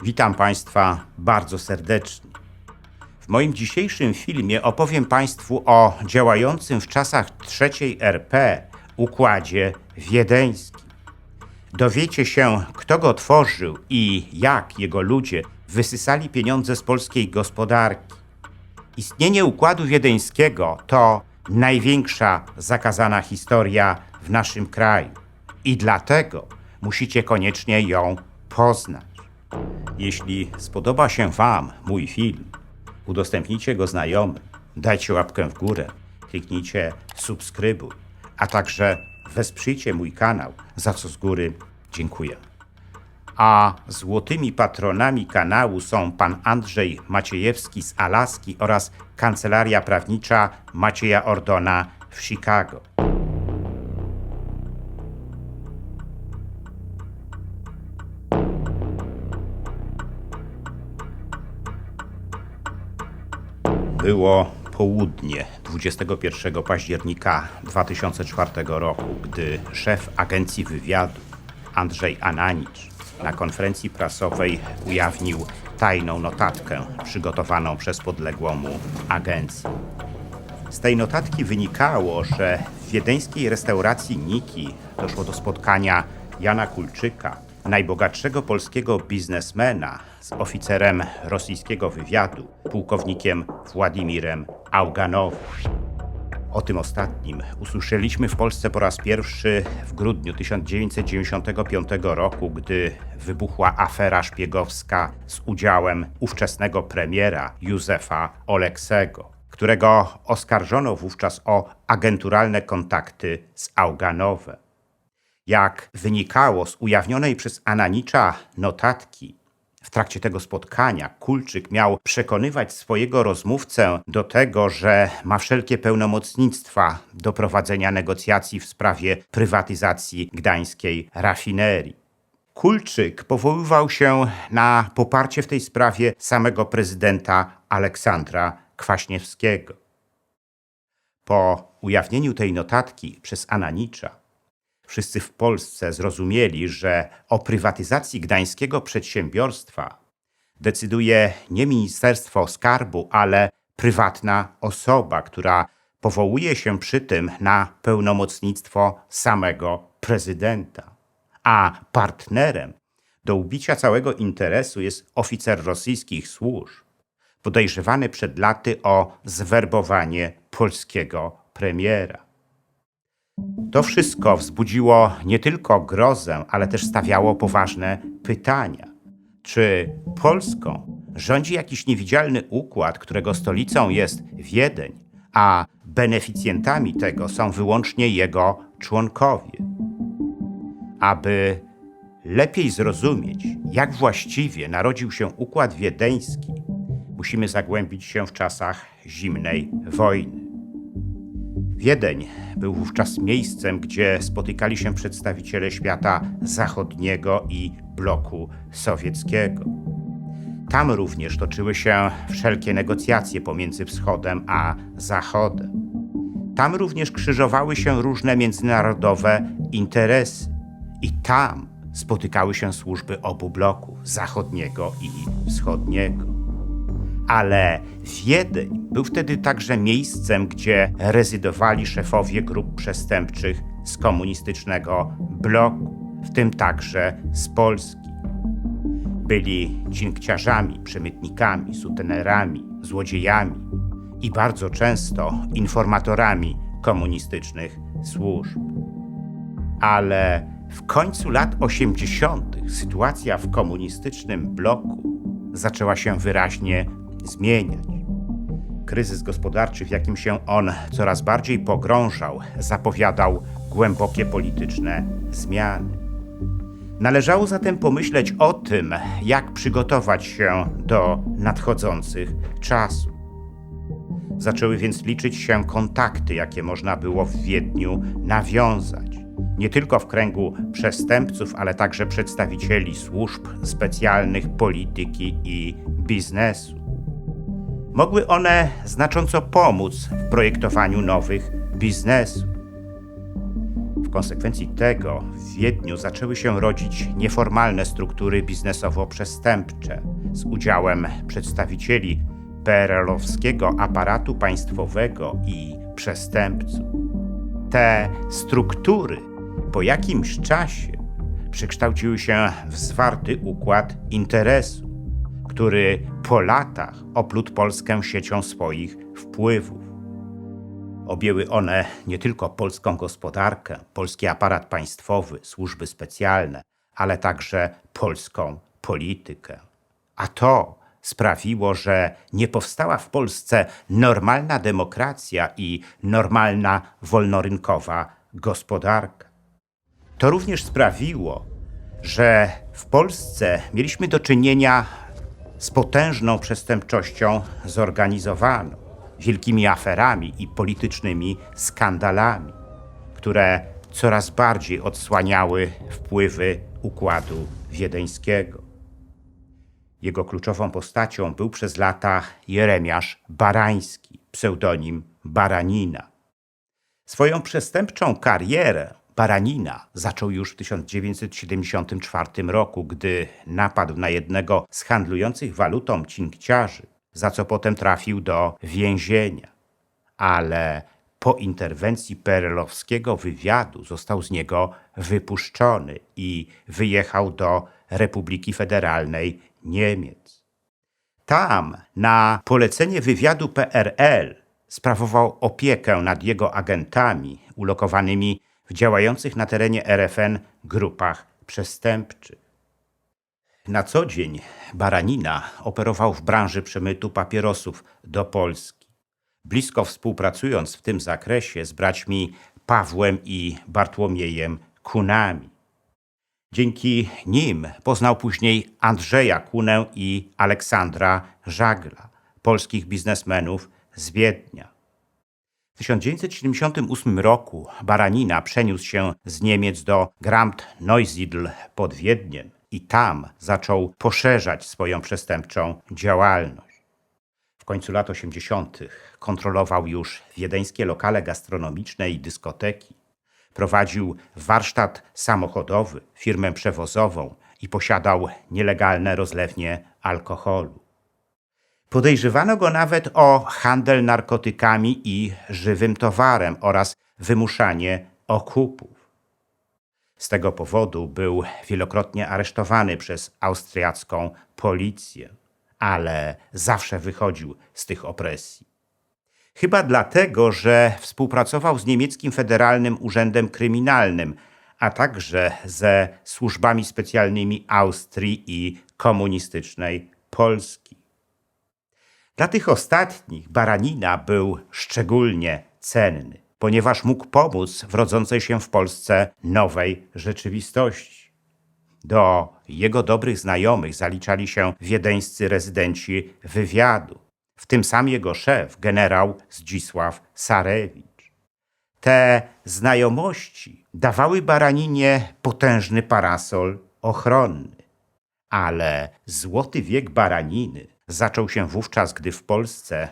Witam Państwa bardzo serdecznie. W moim dzisiejszym filmie opowiem Państwu o działającym w czasach III RP układzie wiedeńskim. Dowiecie się, kto go tworzył i jak jego ludzie wysysali pieniądze z polskiej gospodarki. Istnienie układu wiedeńskiego to największa zakazana historia w naszym kraju i dlatego musicie koniecznie ją poznać. Jeśli spodoba się Wam mój film, udostępnijcie go znajomym, dajcie łapkę w górę, kliknijcie subskrybuj, a także wesprzyjcie mój kanał, za co z góry dziękuję. A złotymi patronami kanału są pan Andrzej Maciejewski z Alaski oraz kancelaria prawnicza Macieja Ordona w Chicago. Było południe 21 października 2004 roku, gdy szef agencji wywiadu Andrzej Ananicz na konferencji prasowej ujawnił tajną notatkę przygotowaną przez podległą mu agencję. Z tej notatki wynikało, że w wiedeńskiej restauracji Niki doszło do spotkania Jana Kulczyka, najbogatszego polskiego biznesmena, z oficerem rosyjskiego wywiadu, pułkownikiem Władimirem Auganowem. O tym ostatnim usłyszeliśmy w Polsce po raz pierwszy w grudniu 1995 roku, gdy wybuchła afera szpiegowska z udziałem ówczesnego premiera Józefa Oleksego, którego oskarżono wówczas o agenturalne kontakty z Auganowem. Jak wynikało z ujawnionej przez Ananicza notatki, w trakcie tego spotkania Kulczyk miał przekonywać swojego rozmówcę do tego, że ma wszelkie pełnomocnictwa do prowadzenia negocjacji w sprawie prywatyzacji gdańskiej rafinerii. Kulczyk powoływał się na poparcie w tej sprawie samego prezydenta Aleksandra Kwaśniewskiego. Po ujawnieniu tej notatki przez Ananicza wszyscy w Polsce zrozumieli, że o prywatyzacji gdańskiego przedsiębiorstwa decyduje nie Ministerstwo Skarbu, ale prywatna osoba, która powołuje się przy tym na pełnomocnictwo samego prezydenta. A partnerem do ubicia całego interesu jest oficer rosyjskich służb, podejrzewany przed laty o zwerbowanie polskiego premiera. To wszystko wzbudziło nie tylko grozę, ale też stawiało poważne pytania. Czy Polską rządzi jakiś niewidzialny układ, którego stolicą jest Wiedeń, a beneficjentami tego są wyłącznie jego członkowie? Aby lepiej zrozumieć, jak właściwie narodził się układ wiedeński, musimy zagłębić się w czasach zimnej wojny. Wiedeń był wówczas miejscem, gdzie spotykali się przedstawiciele świata zachodniego i bloku sowieckiego. Tam również toczyły się wszelkie negocjacje pomiędzy Wschodem a Zachodem. Tam również krzyżowały się różne międzynarodowe interesy. I tam spotykały się służby obu bloków, zachodniego i wschodniego. Ale Wiedeń był wtedy także miejscem, gdzie rezydowali szefowie grup przestępczych z komunistycznego bloku, w tym także z Polski. Byli dziękciarzami, przemytnikami, sutenerami, złodziejami i bardzo często informatorami komunistycznych służb. Ale w końcu lat 80. sytuacja w komunistycznym bloku zaczęła się wyraźnie zmieniać. Kryzys gospodarczy, w jakim się on coraz bardziej pogrążał, zapowiadał głębokie polityczne zmiany. Należało zatem pomyśleć o tym, jak przygotować się do nadchodzących czasów. Zaczęły więc liczyć się kontakty, jakie można było w Wiedniu nawiązać. Nie tylko w kręgu przestępców, ale także przedstawicieli służb specjalnych, polityki i biznesu. Mogły one znacząco pomóc w projektowaniu nowych biznesów. W konsekwencji tego w Wiedniu zaczęły się rodzić nieformalne struktury biznesowo-przestępcze z udziałem przedstawicieli PRL-owskiego aparatu państwowego i przestępców. Te struktury po jakimś czasie przekształciły się w zwarty układ interesu, który po latach oplótł Polskę siecią swoich wpływów. Objęły one nie tylko polską gospodarkę, polski aparat państwowy, służby specjalne, ale także polską politykę. A to sprawiło, że nie powstała w Polsce normalna demokracja i normalna wolnorynkowa gospodarka. To również sprawiło, że w Polsce mieliśmy do czynienia z potężną przestępczością zorganizowaną, wielkimi aferami i politycznymi skandalami, które coraz bardziej odsłaniały wpływy układu wiedeńskiego. Jego kluczową postacią był przez lata Jeremiasz Barański, pseudonim Baranina. Swoją przestępczą karierę Baranina zaczął już w 1974 roku, gdy napadł na jednego z handlujących walutą cinkciarzy, za co potem trafił do więzienia. Ale po interwencji PRL-owskiego wywiadu został z niego wypuszczony i wyjechał do Republiki Federalnej Niemiec. Tam na polecenie wywiadu PRL sprawował opiekę nad jego agentami ulokowanymi w działających na terenie RFN grupach przestępczych. Na co dzień Baranina operował w branży przemytu papierosów do Polski, blisko współpracując w tym zakresie z braćmi Pawłem i Bartłomiejem Kunami. Dzięki nim poznał później Andrzeja Kunę i Aleksandra Żagla, polskich biznesmenów z Wiednia. W 1978 roku Baranina przeniósł się z Niemiec do Neusiedl pod Wiedniem i tam zaczął poszerzać swoją przestępczą działalność. W końcu lat 80. kontrolował już wiedeńskie lokale gastronomiczne i dyskoteki. Prowadził warsztat samochodowy, firmę przewozową i posiadał nielegalne rozlewnie alkoholu. Podejrzewano go nawet o handel narkotykami i żywym towarem oraz wymuszanie okupów. Z tego powodu był wielokrotnie aresztowany przez austriacką policję, ale zawsze wychodził z tych opresji. Chyba dlatego, że współpracował z niemieckim Federalnym Urzędem Kryminalnym, a także ze służbami specjalnymi Austrii i komunistycznej Polski. Dla tych ostatnich Baranina był szczególnie cenny, ponieważ mógł pomóc w rodzącej się w Polsce nowej rzeczywistości. Do jego dobrych znajomych zaliczali się wiedeńscy rezydenci wywiadu, w tym sam jego szef, generał Zdzisław Sarewicz. Te znajomości dawały Baraninie potężny parasol ochronny, ale złoty wiek Baraniny zaczął się wówczas, gdy w Polsce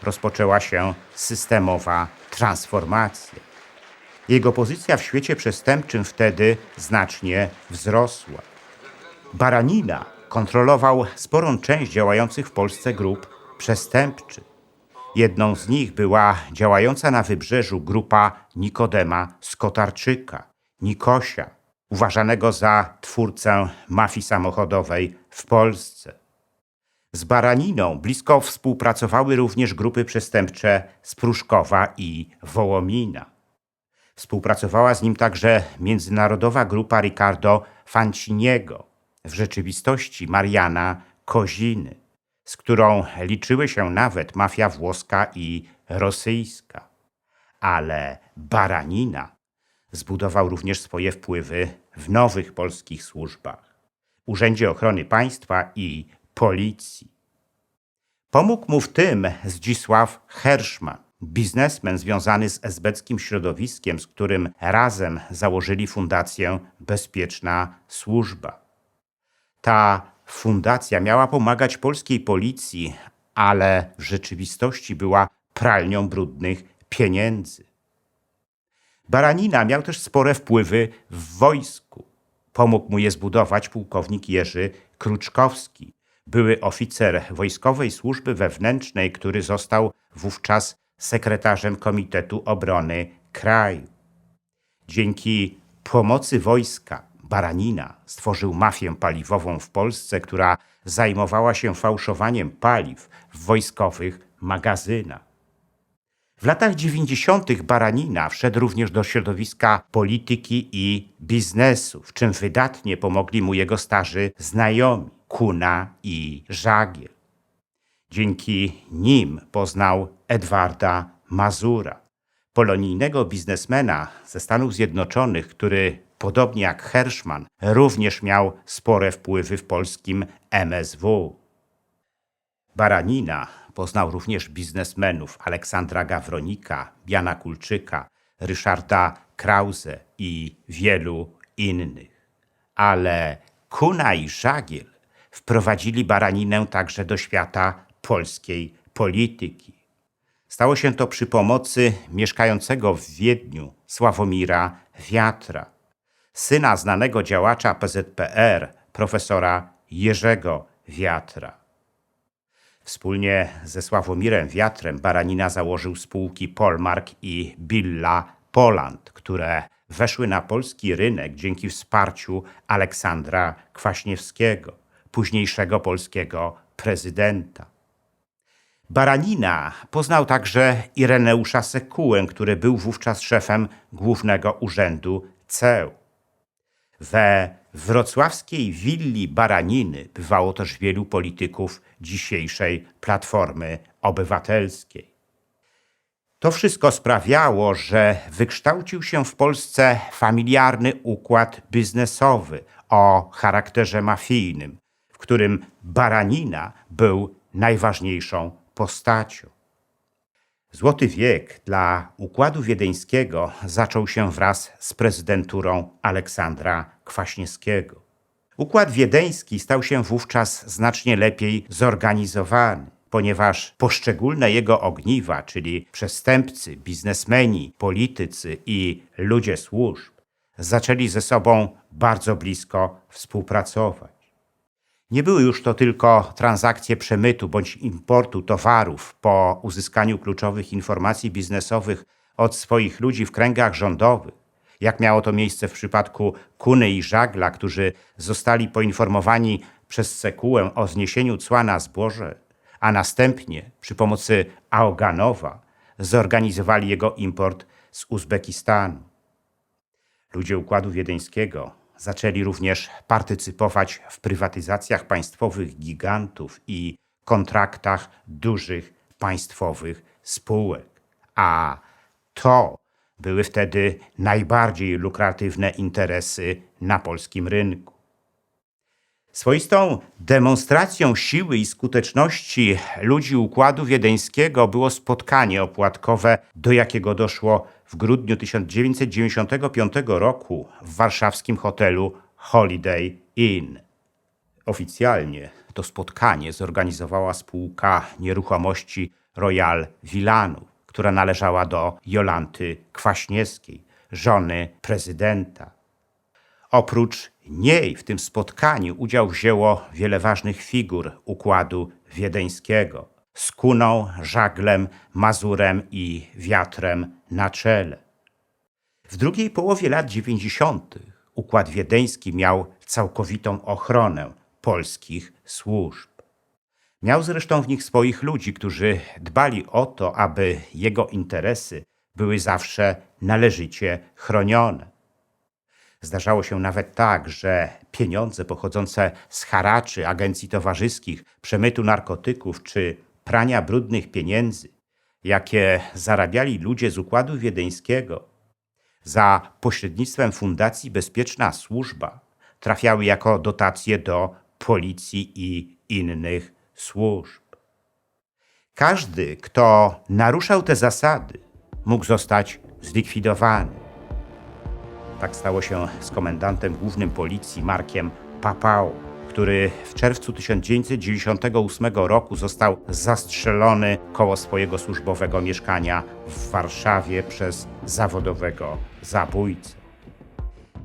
rozpoczęła się systemowa transformacja. Jego pozycja w świecie przestępczym wtedy znacznie wzrosła. Baranina kontrolował sporą część działających w Polsce grup przestępczych. Jedną z nich była działająca na Wybrzeżu grupa Nikodema Skotarczyka, Nikosia, uważanego za twórcę mafii samochodowej w Polsce. Z Baraniną blisko współpracowały również grupy przestępcze z Pruszkowa i Wołomina. Współpracowała z nim także międzynarodowa grupa Ricardo Fanciniego, w rzeczywistości Mariana Koziny, z którą liczyły się nawet mafia włoska i rosyjska. Ale Baranina zbudował również swoje wpływy w nowych polskich służbach, Urzędzie Ochrony Państwa i Policji. Pomógł mu w tym Zdzisław Herszman, biznesmen związany z esbeckim środowiskiem, z którym razem założyli fundację Bezpieczna Służba. Ta fundacja miała pomagać polskiej policji, ale w rzeczywistości była pralnią brudnych pieniędzy. Baranina miał też spore wpływy w wojsku. Pomógł mu je zbudować pułkownik Jerzy Kruczkowski, były oficer Wojskowej Służby Wewnętrznej, który został wówczas sekretarzem Komitetu Obrony Kraju. Dzięki pomocy wojska Baranina stworzył mafię paliwową w Polsce, która zajmowała się fałszowaniem paliw w wojskowych magazynach. W latach 90. Baranina wszedł również do środowiska polityki i biznesu, w czym wydatnie pomogli mu jego starzy znajomi Kuna i Żagiel. Dzięki nim poznał Edwarda Mazura, polonijnego biznesmena ze Stanów Zjednoczonych, który, podobnie jak Herszman, również miał spore wpływy w polskim MSW. Baranina poznał również biznesmenów Aleksandra Gawronika, Jana Kulczyka, Ryszarda Krause i wielu innych. Ale Kuna i Żagiel wprowadzili Baraninę także do świata polskiej polityki. Stało się to przy pomocy mieszkającego w Wiedniu Sławomira Wiatra, syna znanego działacza PZPR, profesora Jerzego Wiatra. Wspólnie ze Sławomirem Wiatrem Baranina założył spółki Polmark i Billa Poland, które weszły na polski rynek dzięki wsparciu Aleksandra Kwaśniewskiego, późniejszego polskiego prezydenta. Baranina poznał także Ireneusza Sekułę, który był wówczas szefem Głównego Urzędu Ceł. We wrocławskiej willi Baraniny bywało też wielu polityków dzisiejszej Platformy Obywatelskiej. To wszystko sprawiało, że wykształcił się w Polsce familiarny układ biznesowy o charakterze mafijnym, w którym Baranina był najważniejszą postacią. Złoty wiek dla Układu Wiedeńskiego zaczął się wraz z prezydenturą Aleksandra Kwaśniewskiego. Układ Wiedeński stał się wówczas znacznie lepiej zorganizowany, ponieważ poszczególne jego ogniwa, czyli przestępcy, biznesmeni, politycy i ludzie służb, zaczęli ze sobą bardzo blisko współpracować. Nie były już to tylko transakcje przemytu bądź importu towarów po uzyskaniu kluczowych informacji biznesowych od swoich ludzi w kręgach rządowych, jak miało to miejsce w przypadku Kuny i Żagla, którzy zostali poinformowani przez Sekułę o zniesieniu cła na zboże, a następnie przy pomocy Aoganowa zorganizowali jego import z Uzbekistanu. Ludzie Układu Wiedeńskiego zaczęli również partycypować w prywatyzacjach państwowych gigantów i kontraktach dużych państwowych spółek. A to były wtedy najbardziej lukratywne interesy na polskim rynku. Swoistą demonstracją siły i skuteczności ludzi Układu Wiedeńskiego było spotkanie opłatkowe, do jakiego doszło w grudniu 1995 roku w warszawskim hotelu Holiday Inn. Oficjalnie to spotkanie zorganizowała spółka nieruchomości Royal Villanów, która należała do Jolanty Kwaśniewskiej, żony prezydenta. Oprócz niej w tym spotkaniu udział wzięło wiele ważnych figur Układu Wiedeńskiego z Kuną, Żaglem, Mazurem i Wiatrem na czele. W drugiej połowie lat 90. Układ Wiedeński miał całkowitą ochronę polskich służb. Miał zresztą w nich swoich ludzi, którzy dbali o to, aby jego interesy były zawsze należycie chronione. Zdarzało się nawet tak, że pieniądze pochodzące z haraczy, agencji towarzyskich, przemytu narkotyków czy prania brudnych pieniędzy, jakie zarabiali ludzie z Układu Wiedeńskiego, za pośrednictwem Fundacji Bezpieczna Służba trafiały jako dotacje do policji i innych służb. Każdy, kto naruszał te zasady, mógł zostać zlikwidowany. Tak stało się z komendantem głównym policji Markiem Papałą, który w czerwcu 1998 roku został zastrzelony koło swojego służbowego mieszkania w Warszawie przez zawodowego zabójcę.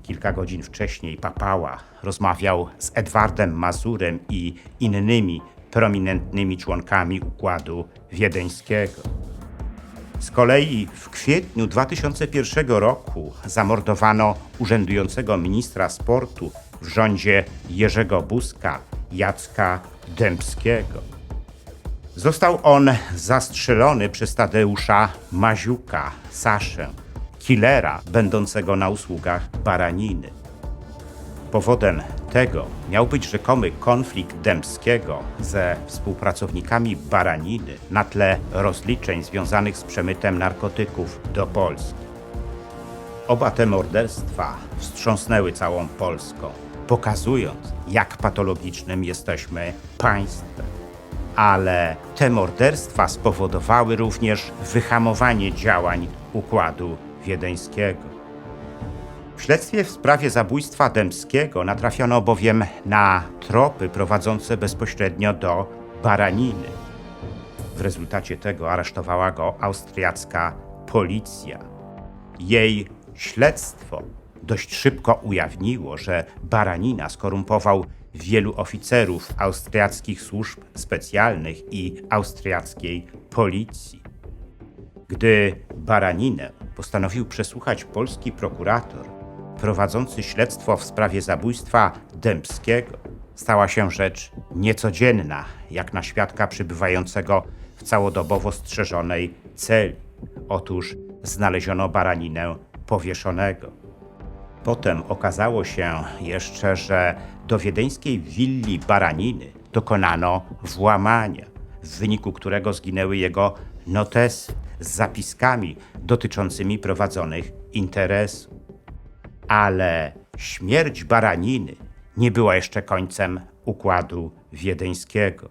Kilka godzin wcześniej Papała rozmawiał z Edwardem Mazurem i innymi prominentnymi członkami Układu Wiedeńskiego. Z kolei w kwietniu 2001 roku zamordowano urzędującego ministra sportu w rządzie Jerzego Buzka, Jacka Dębskiego. Został on zastrzelony przez Tadeusza Maziuka, Saszę, killera będącego na usługach Baraniny. Powodem tego miał być rzekomy konflikt Dębskiego ze współpracownikami Baraniny na tle rozliczeń związanych z przemytem narkotyków do Polski. Oba te morderstwa wstrząsnęły całą Polską, pokazując, jak patologicznym jesteśmy państwem. Ale te morderstwa spowodowały również wyhamowanie działań Układu Wiedeńskiego. W śledztwie w sprawie zabójstwa Dębskiego natrafiono bowiem na tropy prowadzące bezpośrednio do Baraniny. W rezultacie tego aresztowała go austriacka policja. Jej śledztwo dość szybko ujawniło, że Baranina skorumpował wielu oficerów austriackich służb specjalnych i austriackiej policji. Gdy Baraninę postanowił przesłuchać polski prokurator prowadzący śledztwo w sprawie zabójstwa Dębskiego, stała się rzecz niecodzienna, jak na świadka przybywającego w całodobowo strzeżonej celi. Otóż znaleziono Baraninę powieszonego. Potem okazało się jeszcze, że do wiedeńskiej willi Baraniny dokonano włamania, w wyniku którego zginęły jego notesy z zapiskami dotyczącymi prowadzonych interesów. Ale śmierć Baraniny nie była jeszcze końcem Układu Wiedeńskiego.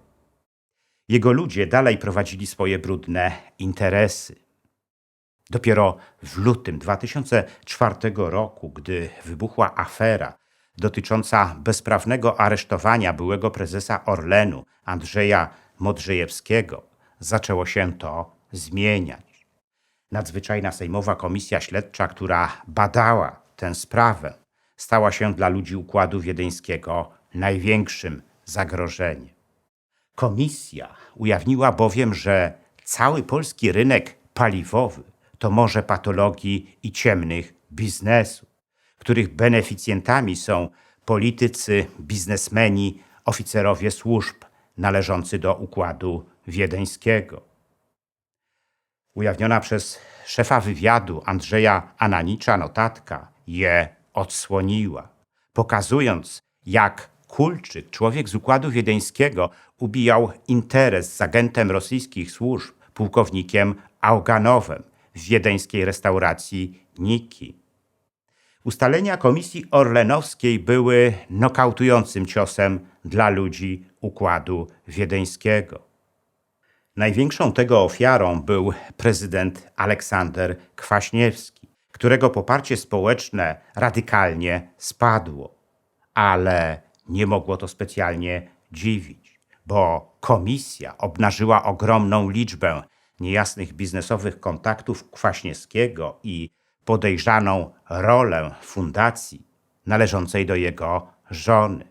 Jego ludzie dalej prowadzili swoje brudne interesy. Dopiero w lutym 2004 roku, gdy wybuchła afera dotycząca bezprawnego aresztowania byłego prezesa Orlenu Andrzeja Modrzejewskiego, zaczęło się to zmieniać. Nadzwyczajna sejmowa komisja śledcza, która badała tę sprawę, stała się dla ludzi Układu Wiedeńskiego największym zagrożeniem. Komisja ujawniła bowiem, że cały polski rynek paliwowy to morze patologii i ciemnych biznesów, których beneficjentami są politycy, biznesmeni, oficerowie służb należący do Układu Wiedeńskiego. Ujawniona przez szefa wywiadu Andrzeja Ananicza notatka je odsłoniła, pokazując, jak Kulczyk, człowiek z Układu Wiedeńskiego, ubijał interes z agentem rosyjskich służb, pułkownikiem Auganowem, w wiedeńskiej restauracji Niki. Ustalenia Komisji Orlenowskiej były nokautującym ciosem dla ludzi Układu Wiedeńskiego. Największą tego ofiarą był prezydent Aleksander Kwaśniewski, którego poparcie społeczne radykalnie spadło. Ale nie mogło to specjalnie dziwić, bo komisja obnażyła ogromną liczbę niejasnych biznesowych kontaktów Kwaśniewskiego i podejrzaną rolę fundacji należącej do jego żony.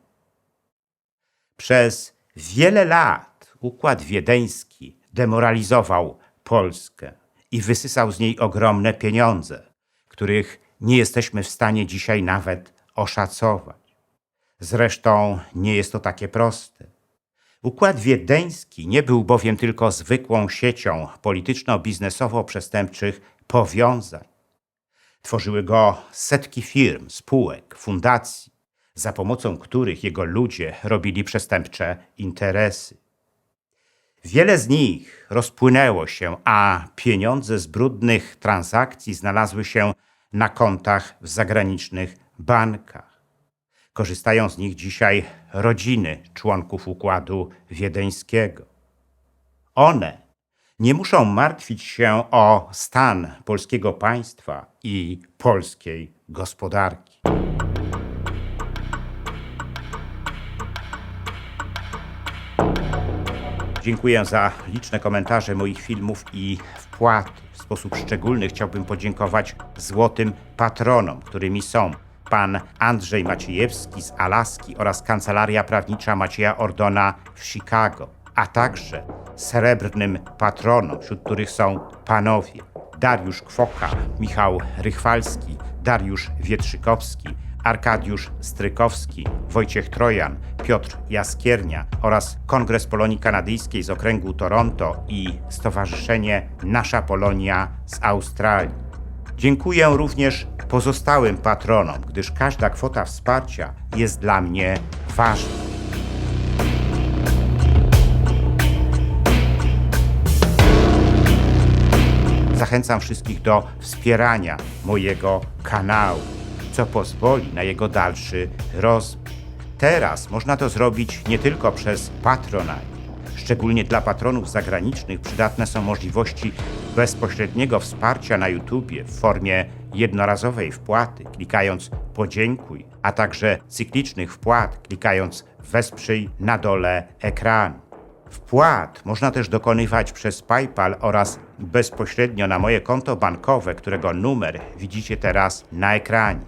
Przez wiele lat Układ Wiedeński demoralizował Polskę i wysysał z niej ogromne pieniądze, których nie jesteśmy w stanie dzisiaj nawet oszacować. Zresztą nie jest to takie proste. Układ Wiedeński nie był bowiem tylko zwykłą siecią polityczno-biznesowo-przestępczych powiązań. Tworzyły go setki firm, spółek, fundacji, za pomocą których jego ludzie robili przestępcze interesy. Wiele z nich rozpłynęło się, a pieniądze z brudnych transakcji znalazły się na kontach w zagranicznych bankach. Korzystają z nich dzisiaj rodziny członków Układu Wiedeńskiego. One nie muszą martwić się o stan polskiego państwa i polskiej gospodarki. Dziękuję za liczne komentarze moich filmów i wpłaty. W sposób szczególny chciałbym podziękować złotym patronom, którymi są pan Andrzej Maciejewski z Alaski oraz Kancelaria Prawnicza Macieja Ordona w Chicago, a także srebrnym patronom, wśród których są panowie Dariusz Kwoka, Michał Rychwalski, Dariusz Wietrzykowski, Arkadiusz Strykowski, Wojciech Trojan, Piotr Jaskiernia oraz Kongres Polonii Kanadyjskiej z okręgu Toronto i Stowarzyszenie Nasza Polonia z Australii. Dziękuję również pozostałym patronom, gdyż każda kwota wsparcia jest dla mnie ważna. Zachęcam wszystkich do wspierania mojego kanału, co pozwoli na jego dalszy rozwój. Teraz można to zrobić nie tylko przez Patronite. Szczególnie dla patronów zagranicznych przydatne są możliwości bezpośredniego wsparcia na YouTubie w formie jednorazowej wpłaty, klikając podziękuj, a także cyklicznych wpłat, klikając wesprzyj na dole ekranu. Wpłat można też dokonywać przez PayPal oraz bezpośrednio na moje konto bankowe, którego numer widzicie teraz na ekranie.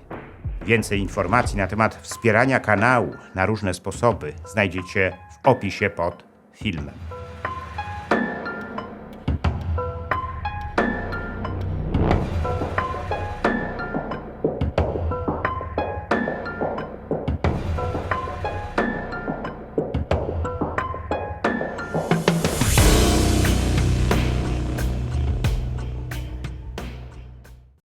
Więcej informacji na temat wspierania kanału na różne sposoby znajdziecie w opisie pod filmem.